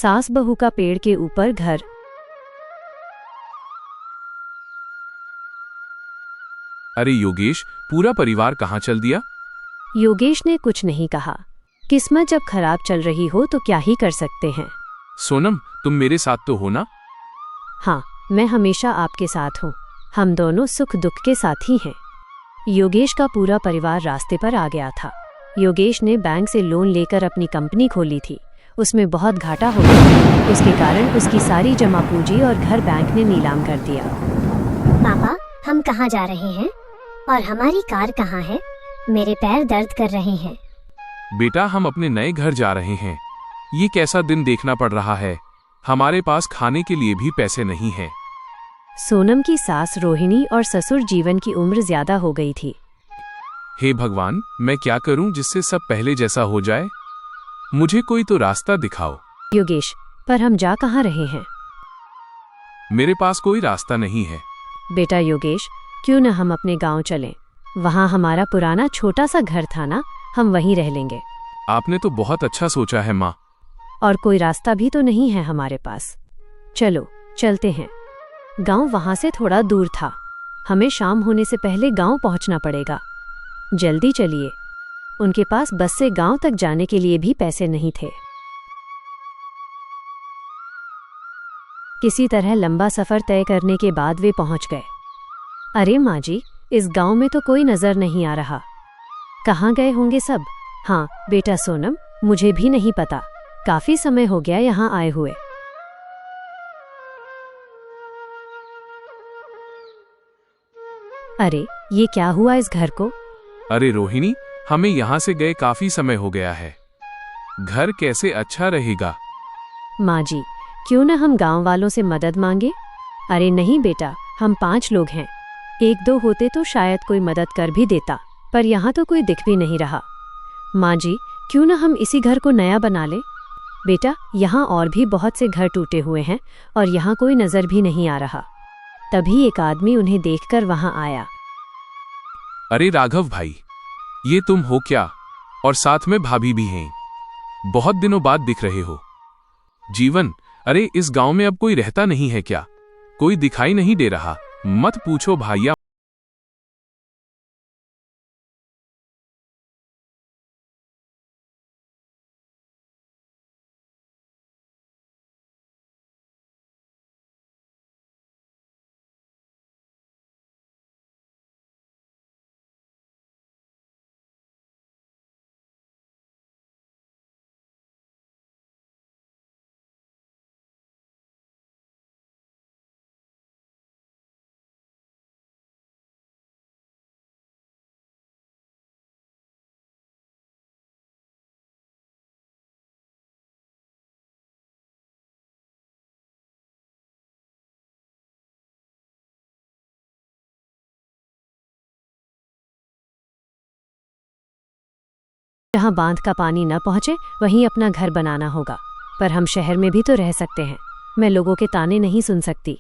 सास बहू का पेड़ के ऊपर घर। अरे योगेश, पूरा परिवार कहाँ चल दिया? योगेश ने कुछ नहीं कहा। किस्मत जब खराब चल रही हो तो क्या ही कर सकते हैं। सोनम, तुम मेरे साथ तो हो ना? हाँ, मैं हमेशा आपके साथ हूँ। हम दोनों सुख दुख के साथी हैं। योगेश का पूरा परिवार रास्ते पर आ गया था। योगेश ने बैंक से लोन लेकर अपनी कंपनी खोली थी। उसमें बहुत घाटा हो गया। उसके कारण उसकी सारी जमा पूंजी और घर बैंक ने नीलाम कर दिया। पापा, हम कहाँ जा रहे हैं और हमारी कार कहाँ है? मेरे पैर दर्द कर रहे हैं। बेटा, हम अपने नए घर जा रहे हैं। ये कैसा दिन देखना पड़ रहा है। हमारे पास खाने के लिए भी पैसे नहीं हैं। सोनम की सास रोहिणी और ससुर जीवन की उम्र ज्यादा हो गई थी। हे भगवान, मैं क्या करूं जिससे सब पहले जैसा हो जाए? मुझे कोई तो रास्ता दिखाओ। योगेश, पर हम जा कहाँ रहे हैं? मेरे पास कोई रास्ता नहीं है। बेटा योगेश, क्यों न हम अपने गांव चलें? वहाँ हमारा पुराना छोटा सा घर था ना, हम वहीं रह लेंगे। आपने तो बहुत अच्छा सोचा है माँ। और कोई रास्ता भी तो नहीं है हमारे पास। चलो चलते हैं। गांव वहां से थोड़ा दूर था। हमें शाम होने से पहले गांव पहुंचना पड़ेगा। जल्दी चलिए। उनके पास बस से गांव तक जाने के लिए भी पैसे नहीं थे। किसी तरह लंबा सफर तय करने के बाद वे पहुंच गए। अरे माँ जी, इस गांव में तो कोई नजर नहीं आ रहा। कहाँ गए होंगे सब? हाँ बेटा सोनम, मुझे भी नहीं पता। काफी समय हो गया यहाँ आए हुए। अरे, ये क्या हुआ इस घर को? अरे रोहिणी, हमें यहाँ से गए काफी समय हो गया है। घर कैसे अच्छा रहेगा? माँ जी, क्यों न हम गांव वालों से मदद मांगे? अरे नहीं बेटा, हम 5 लोग हैं। 1-2 होते तो शायद कोई मदद कर भी देता, पर यहाँ तो कोई दिख भी नहीं रहा। माँ जी, क्यों न हम इसी घर को नया बना ले? बेटा, यहाँ और भी बहुत से घर टूटे हुए हैं और यहाँ कोई नजर भी नहीं आ रहा। तभी एक आदमी उन्हें देखकर वहां आया। अरे राघव भाई, ये तुम हो क्या? और साथ में भाभी भी हैं। बहुत दिनों बाद दिख रहे हो। जीवन, अरे इस गांव में अब कोई रहता नहीं है क्या? कोई दिखाई नहीं दे रहा। मत पूछो भाइया। जहाँ बांध का पानी न पहुँचे वहीं अपना घर बनाना होगा। पर हम शहर में भी तो रह सकते हैं। मैं लोगों के ताने नहीं सुन सकती।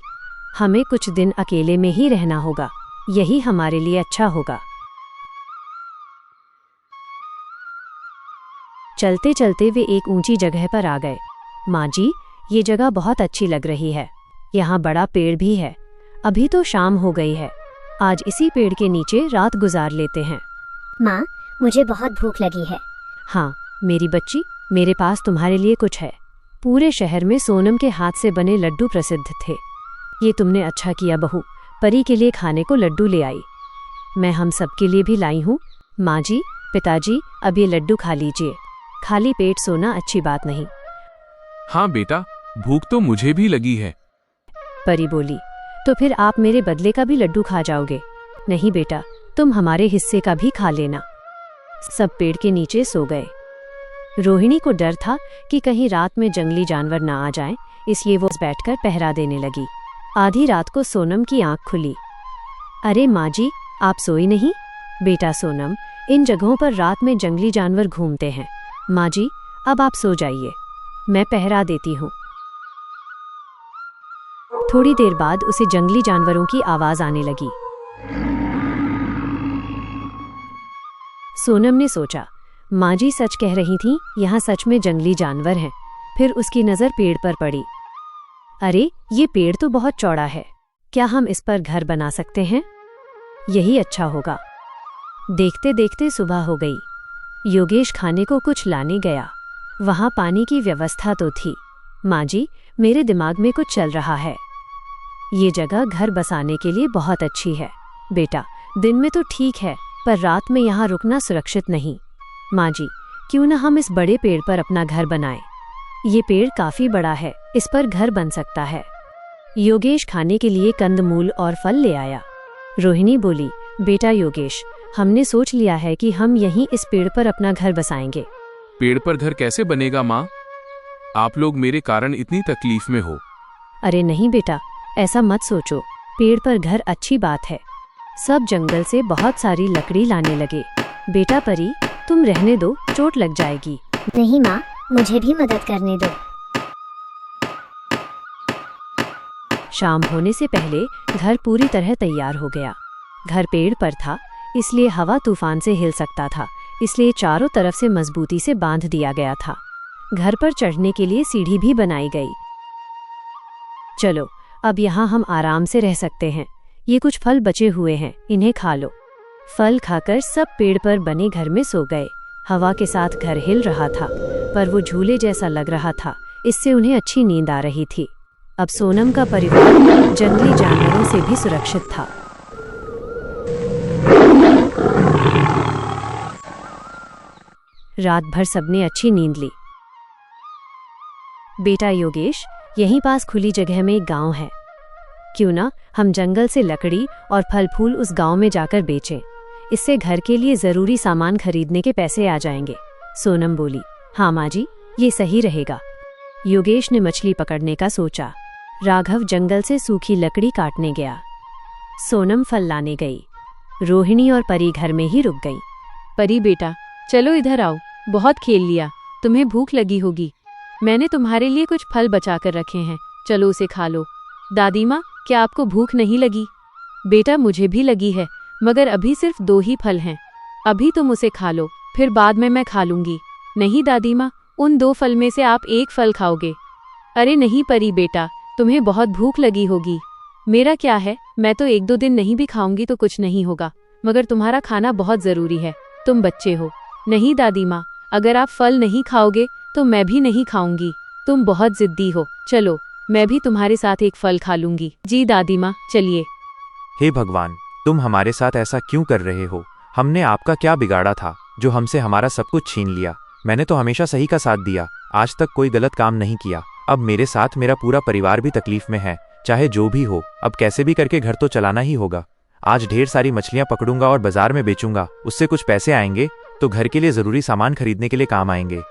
हमें कुछ दिन अकेले में ही रहना होगा। यही हमारे लिए अच्छा होगा। चलते चलते वे एक ऊंची जगह पर आ गए। माँ जी, ये जगह बहुत अच्छी लग रही है। यहाँ बड़ा पेड़ भी है। अभी तो शाम हो गई है। आज इसी पेड़ के नीचे रात गुजार लेते हैं। माँ, मुझे बहुत भूख लगी है। हाँ मेरी बच्ची, मेरे पास तुम्हारे लिए कुछ है। पूरे शहर में सोनम के हाथ से बने लड्डू प्रसिद्ध थे। ये तुमने अच्छा किया बहू, परी के लिए खाने को लड्डू ले आई। मैं हम सबके लिए भी लाई हूँ। माँ जी, पिताजी, अब ये लड्डू खा लीजिए। खाली पेट सोना अच्छी बात नहीं। हाँ बेटा, भूख तो मुझे भी लगी है। परी बोली, तो फिर आप मेरे बदले का भी लड्डू खा जाओगे? नहीं बेटा, तुम हमारे हिस्से का भी खा लेना। सब पेड़ के नीचे सो गए। रोहिणी को डर था कि कहीं रात में जंगली जानवर ना आ जाएं, इसलिए वो बैठकर पहरा देने लगी। आधी रात को सोनम की आंख खुली। अरे माँ जी, आप सोई नहीं? बेटा सोनम, इन जगहों पर रात में जंगली जानवर घूमते हैं। माँ जी, अब आप सो जाइए, मैं पहरा देती हूँ। थोड़ी देर बाद उसे जंगली जानवरों की आवाज आने लगी। सोनम ने सोचा, माँ जी सच कह रही थीं, यहाँ सच में जंगली जानवर हैं। फिर उसकी नज़र पेड़ पर पड़ी। अरे, ये पेड़ तो बहुत चौड़ा है, क्या हम इस पर घर बना सकते हैं? यही अच्छा होगा। देखते देखते सुबह हो गई। योगेश खाने को कुछ लाने गया। वहां पानी की व्यवस्था तो थी। माँ जी, मेरे दिमाग में कुछ चल रहा है। ये जगह घर बसाने के लिए बहुत अच्छी है। बेटा, दिन में तो ठीक है, पर रात में यहाँ रुकना सुरक्षित नहीं। माँ जी, क्यों न हम इस बड़े पेड़ पर अपना घर बनाएं? ये पेड़ काफी बड़ा है, इस पर घर बन सकता है। योगेश खाने के लिए कंदमूल और फल ले आया। रोहिणी बोली, बेटा योगेश, हमने सोच लिया है कि हम यहीं इस पेड़ पर अपना घर बसाएंगे। पेड़ पर घर कैसे बनेगा माँ? आप लोग मेरे कारण इतनी तकलीफ में हो। अरे नहीं बेटा, ऐसा मत सोचो। पेड़ पर घर अच्छी बात है। सब जंगल से बहुत सारी लकड़ी लाने लगे। बेटा परी, तुम रहने दो, चोट लग जाएगी। नहीं माँ, मुझे भी मदद करने दो। शाम होने से पहले घर पूरी तरह तैयार हो गया। घर पेड़ पर था, इसलिए हवा तूफान से हिल सकता था, इसलिए चारों तरफ से मजबूती से बांध दिया गया था। घर पर चढ़ने के लिए सीढ़ी भी बनाई गई। चलो, अब यहाँ हम आराम से रह सकते हैं। ये कुछ फल बचे हुए हैं, इन्हें खा लो। फल खाकर सब पेड़ पर बने घर में सो गए। हवा के साथ घर हिल रहा था, पर वो झूले जैसा लग रहा था, इससे उन्हें अच्छी नींद आ रही थी। अब सोनम का परिवार जंगली जानवरों से भी सुरक्षित था। रात भर सबने अच्छी नींद ली। बेटा योगेश, यहीं पास खुली जगह में एक गांव है। क्यों ना हम जंगल से लकड़ी और फल फूल उस गांव में जाकर बेचें। इससे घर के लिए जरूरी सामान खरीदने के पैसे आ जाएंगे। सोनम बोली, हाँ माँ जी, ये सही रहेगा। योगेश ने मछली पकड़ने का सोचा। राघव जंगल से सूखी लकड़ी काटने गया। सोनम फल लाने गई। रोहिणी और परी घर में ही रुक गई। परी बेटा, चलो इधर आओ, बहुत खेल लिया, तुम्हें भूख लगी होगी। मैंने तुम्हारे लिए कुछ फल बचा कर रखे हैं, चलो उसे खा लो। दादी माँ, क्या आपको भूख नहीं लगी? बेटा, मुझे भी लगी है, मगर अभी सिर्फ 2 ही फल हैं। अभी तुम उसे खा लो, फिर बाद में मैं खा लूंगी। नहीं दादी माँ, उन 2 फल में से आप 1 फल खाओगे। अरे नहीं परी बेटा, तुम्हें बहुत भूख लगी होगी। मेरा क्या है, मैं तो 1-2 दिन नहीं भी खाऊंगी तो कुछ नहीं होगा, मगर तुम्हारा खाना बहुत जरूरी है, तुम बच्चे हो। नहीं दादी माँ, अगर आप फल नहीं खाओगे तो मैं भी नहीं खाऊंगी, तुम बहुत जिद्दी हो। चलो, मैं भी तुम्हारे साथ 1 फल खा लूंगी। जी दादी माँ, चलिए। हे भगवान, तुम हमारे साथ ऐसा क्यों कर रहे हो? हमने आपका क्या बिगाड़ा था जो हमसे हमारा सब कुछ छीन लिया? मैंने तो हमेशा सही का साथ दिया, आज तक कोई गलत काम नहीं किया। अब मेरे साथ मेरा पूरा परिवार भी तकलीफ में है। चाहे जो भी हो, अब कैसे भी करके घर तो चलाना ही होगा। आज ढेर सारी मछलियां पकड़ूंगा और बाजार में बेचूंगा, उससे कुछ पैसे आएंगे तो घर के लिए जरूरी सामान खरीदने के लिए काम आएंगे।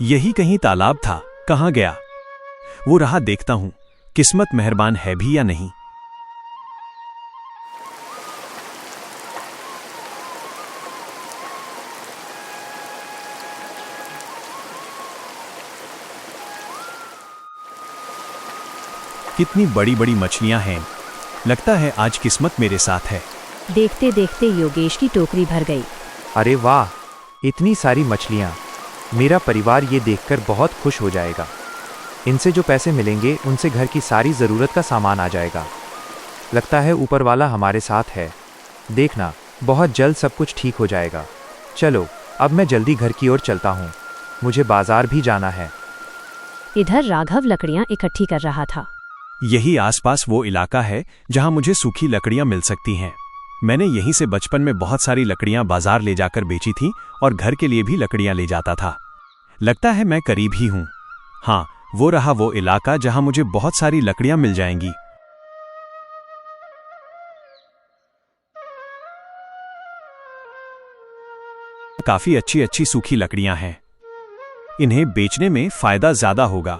यही कहीं तालाब था, कहाँ गया? वो रहा, देखता हूं किस्मत मेहरबान है भी या नहीं। कितनी बड़ी बड़ी मछलियां हैं, लगता है आज किस्मत मेरे साथ है। देखते देखते योगेश की टोकरी भर गई। अरे वाह, इतनी सारी मछलियां! मेरा परिवार ये देखकर बहुत खुश हो जाएगा। इनसे जो पैसे मिलेंगे उनसे घर की सारी ज़रूरत का सामान आ जाएगा। लगता है ऊपर वाला हमारे साथ है। देखना, बहुत जल्द सब कुछ ठीक हो जाएगा। चलो, अब मैं जल्दी घर की ओर चलता हूँ, मुझे बाजार भी जाना है। इधर राघव लकड़ियां इकट्ठी कर रहा था। यही आसपास वो इलाका है जहां मुझे सूखी लकड़ियां मिल सकती हैं। मैंने यहीं से बचपन में बहुत सारी लकड़ियां बाजार ले जाकर बेची थी और घर के लिए भी लकड़ियां ले जाता था। लगता है मैं करीब ही हूं। हाँ, वो रहा वो इलाका जहां मुझे बहुत सारी लकड़ियां मिल जाएंगी। काफी अच्छी अच्छी सूखी लकड़ियां हैं। इन्हें बेचने में फायदा ज्यादा होगा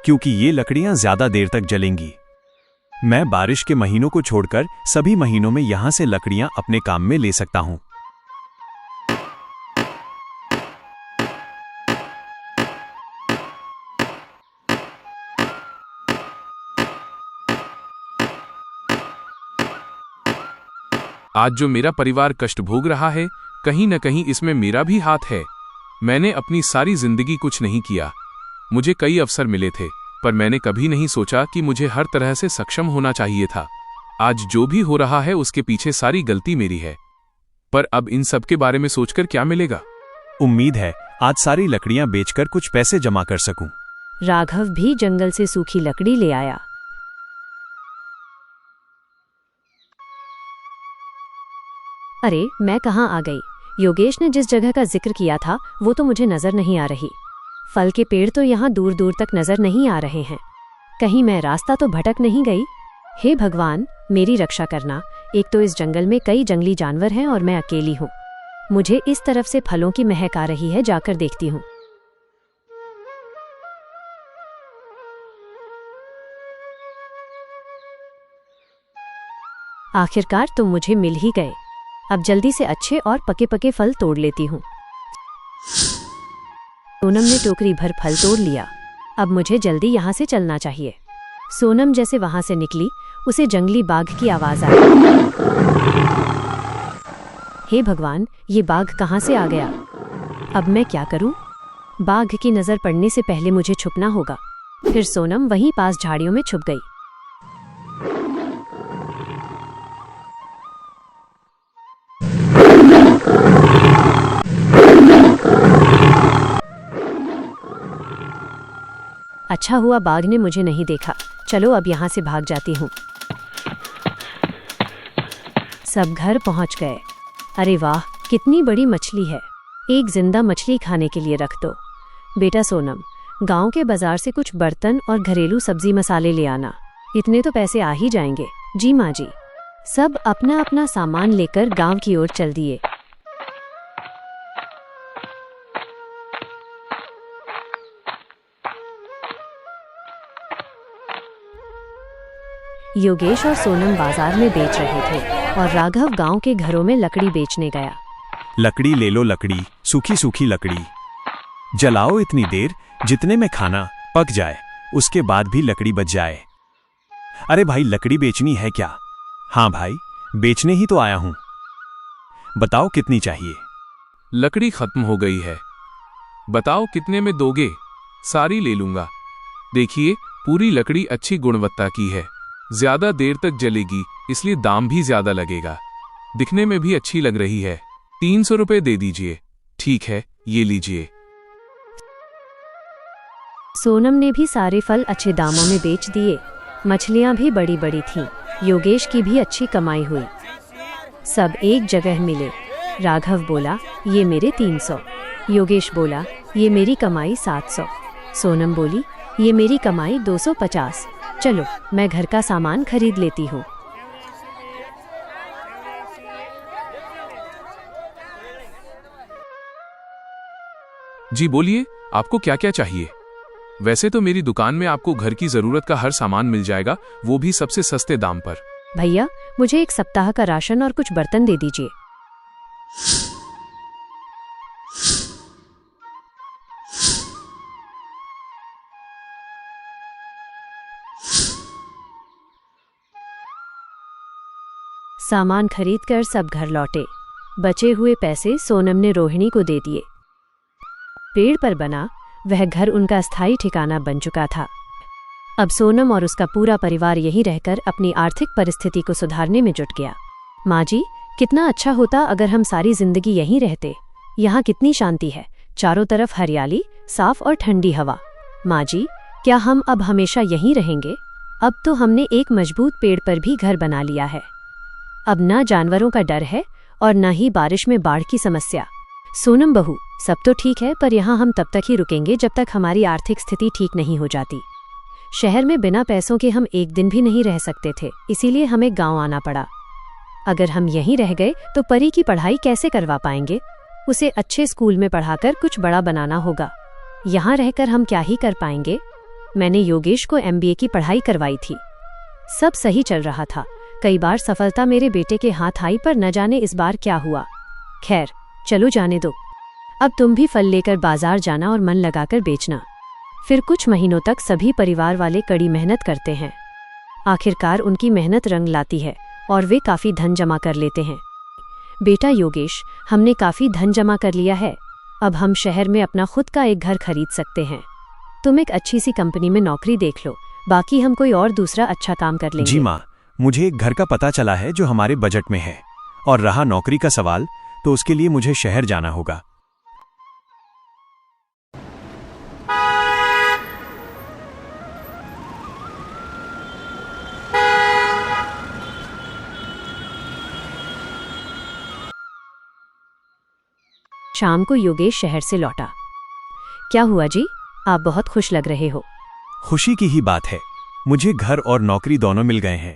क्योंकि ये लकड़ियां ज्यादा देर तक जलेंगी। मैं बारिश के महीनों को छोड़कर सभी महीनों में यहां से लकड़ियां अपने काम में ले सकता हूं। आज जो मेरा परिवार कष्ट भोग रहा है, कहीं न कहीं इसमें मेरा भी हाथ है। मैंने अपनी सारी जिंदगी कुछ नहीं किया, मुझे कई अवसर मिले थे, पर मैंने कभी नहीं सोचा कि मुझे हर तरह से सक्षम होना चाहिए था। आज जो भी हो रहा है उसके पीछे सारी गलती मेरी है। पर अब इन सब के बारे में सोचकर क्या मिलेगा? उम्मीद है आज सारी लकड़ियां बेचकर कुछ पैसे जमा कर सकूं। राघव भी जंगल से सूखी लकड़ी ले आया। अरे, मैं कहाँ आ गई? योगेश ने जिस जगह का जिक्र किया था वो तो मुझे नजर नहीं आ रही। फल के पेड़ तो यहाँ दूर दूर तक नजर नहीं आ रहे हैं। कहीं मैं रास्ता तो भटक नहीं गई? हे भगवान, मेरी रक्षा करना। एक तो इस जंगल में कई जंगली जानवर हैं और मैं अकेली हूँ। मुझे इस तरफ से फलों की महक आ रही है, जाकर देखती हूँ। आखिरकार तुम मुझे मिल ही गए। अब जल्दी से अच्छे और पके पके फल तोड़ लेती हूँ। सोनम ने टोकरी भर फल तोड़ लिया। अब मुझे जल्दी यहाँ से चलना चाहिए। सोनम जैसे वहां से निकली, उसे जंगली बाघ की आवाज आई। हे भगवान, ये बाघ कहाँ से आ गया? अब मैं क्या करूं? बाघ की नजर पड़ने से पहले मुझे छुपना होगा। फिर सोनम वहीं पास झाड़ियों में छुप गई। अच्छा हुआ बाघ ने मुझे नहीं देखा। चलो अब यहाँ से भाग जाती हूँ। सब घर पहुँच गए। अरे वाह, कितनी बड़ी मछली है। एक जिंदा मछली खाने के लिए रख दो। बेटा सोनम, गांव के बाजार से कुछ बर्तन और घरेलू सब्जी मसाले ले आना। इतने तो पैसे आ ही जाएंगे। जी माँ जी। सब अपना अपना सामान लेकर गांव की ओर चल दिए। योगेश और सोनम बाजार में बेच रहे थे और राघव गांव के घरों में लकड़ी बेचने गया। लकड़ी ले लो, लकड़ी, सूखी सूखी लकड़ी। जलाओ इतनी देर जितने में खाना पक जाए, उसके बाद भी लकड़ी बच जाए। अरे भाई, लकड़ी बेचनी है क्या? हाँ भाई, बेचने ही तो आया हूं। बताओ कितनी चाहिए? लकड़ी खत्म हो गई है। बताओ कितने में दोगे? सारी ले लूंगा। देखिए, पूरी लकड़ी अच्छी गुणवत्ता की है, ज्यादा देर तक जलेगी, इसलिए दाम भी ज्यादा लगेगा। दिखने में भी अच्छी लग रही है। 300 रुपए दे दीजिए। ठीक है, ये लीजिए। सोनम ने भी सारे फल अच्छे दामों में बेच दिए। मछलियां भी बड़ी बड़ी थीं। योगेश की भी अच्छी कमाई हुई। सब एक जगह मिले। राघव बोला, ये मेरे 300। योगेश बोला, ये मेरी कमाई 700। सोनम बोली, ये मेरी कमाई 250। चलो, मैं घर का सामान खरीद लेती हूँ। जी बोलिए, आपको क्या क्या चाहिए? वैसे तो मेरी दुकान में आपको घर की जरूरत का हर सामान मिल जाएगा, वो भी सबसे सस्ते दाम पर। भैया, मुझे एक सप्ताह का राशन और कुछ बर्तन दे दीजिए। सामान खरीदकर सब घर लौटे। बचे हुए पैसे सोनम ने रोहिणी को दे दिए। पेड़ पर बना वह घर उनका स्थायी ठिकाना बन चुका था। अब सोनम और उसका पूरा परिवार यहीं रहकर अपनी आर्थिक परिस्थिति को सुधारने में जुट गया। माँ जी, कितना अच्छा होता अगर हम सारी जिंदगी यहीं रहते। यहाँ कितनी शांति है, चारों तरफ हरियाली, साफ और ठंडी हवा। माँ जी, क्या हम अब हमेशा यहीं रहेंगे? अब तो हमने एक मजबूत पेड़ पर भी घर बना लिया है। अब न जानवरों का डर है और न ही बारिश में बाढ़ की समस्या। सोनम बहू, सब तो ठीक है, पर यहाँ हम तब तक ही रुकेंगे जब तक हमारी आर्थिक स्थिति ठीक नहीं हो जाती। शहर में बिना पैसों के हम एक दिन भी नहीं रह सकते थे, इसीलिए हमें गांव आना पड़ा। अगर हम यहीं रह गए तो परी की पढ़ाई कैसे करवा पाएंगे? उसे अच्छे स्कूल में पढ़ाकर कुछ बड़ा बनाना होगा। यहाँ रहकर हम क्या ही कर पाएंगे? मैंने योगेश को MBA की पढ़ाई करवाई थी। सब सही चल रहा था। कई बार सफलता मेरे बेटे के हाथ आई, पर न जाने इस बार क्या हुआ। खैर, चलो जाने दो। अब तुम भी फल लेकर बाजार जाना और मन लगाकर बेचना। फिर कुछ महीनों तक सभी परिवार वाले कड़ी मेहनत करते हैं। आखिरकार उनकी मेहनत रंग लाती है और वे काफ़ी धन जमा कर लेते हैं। बेटा योगेश, हमने काफ़ी धन जमा कर लिया है। अब हम शहर में अपना खुद का एक घर खरीद सकते हैं। तुम एक अच्छी सी कंपनी में नौकरी देख लो, बाकी हम कोई और दूसरा अच्छा काम कर लेंगे। जी माँ, मुझे एक घर का पता चला है जो हमारे बजट में है। और रहा नौकरी का सवाल, तो उसके लिए मुझे शहर जाना होगा। शाम को योगेश शहर से लौटा। क्या हुआ जी, आप बहुत खुश लग रहे हो। खुशी की ही बात है, मुझे घर और नौकरी दोनों मिल गए हैं।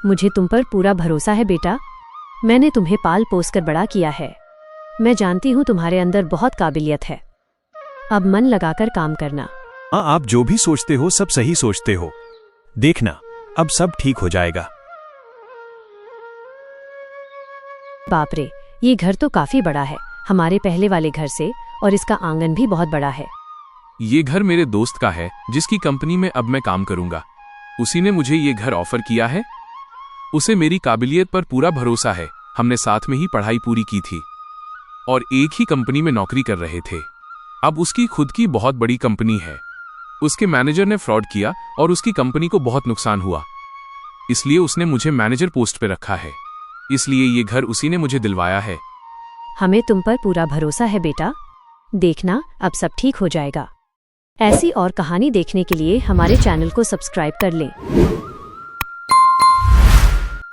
मुझे तुम पर पूरा भरोसा है बेटा। मैंने तुम्हें पाल पोस कर बड़ा किया है। मैं जानती हूँ तुम्हारे अंदर बहुत काबिलियत है। अब मन लगाकर काम करना। हाँ, आप जो भी सोचते हो सब सही सोचते हो। देखना, अब सब ठीक हो जाएगा। बाप रे, ये घर तो काफी बड़ा है, हमारे पहले वाले घर से, और इसका आंगन भी बहुत बड़ा है। ये घर मेरे दोस्त का है जिसकी कंपनी में अब मैं काम करूंगा। उसी ने मुझे ये घर ऑफर किया है। उसे मेरी काबिलियत पर पूरा भरोसा है। हमने साथ में ही पढ़ाई पूरी की थी और एक ही कंपनी में नौकरी कर रहे थे। अब उसकी खुद की बहुत बड़ी कंपनी है। उसके मैनेजर ने फ्रॉड किया और उसकी कंपनी को बहुत नुकसान हुआ, इसलिए उसने मुझे मैनेजर पोस्ट पे रखा है। इसलिए ये घर उसी ने मुझे दिलवाया है। हमें तुम पर पूरा भरोसा है बेटा। देखना, अब सब ठीक हो जाएगा। ऐसी और कहानी देखने के लिए हमारे चैनल को सब्सक्राइब कर लें।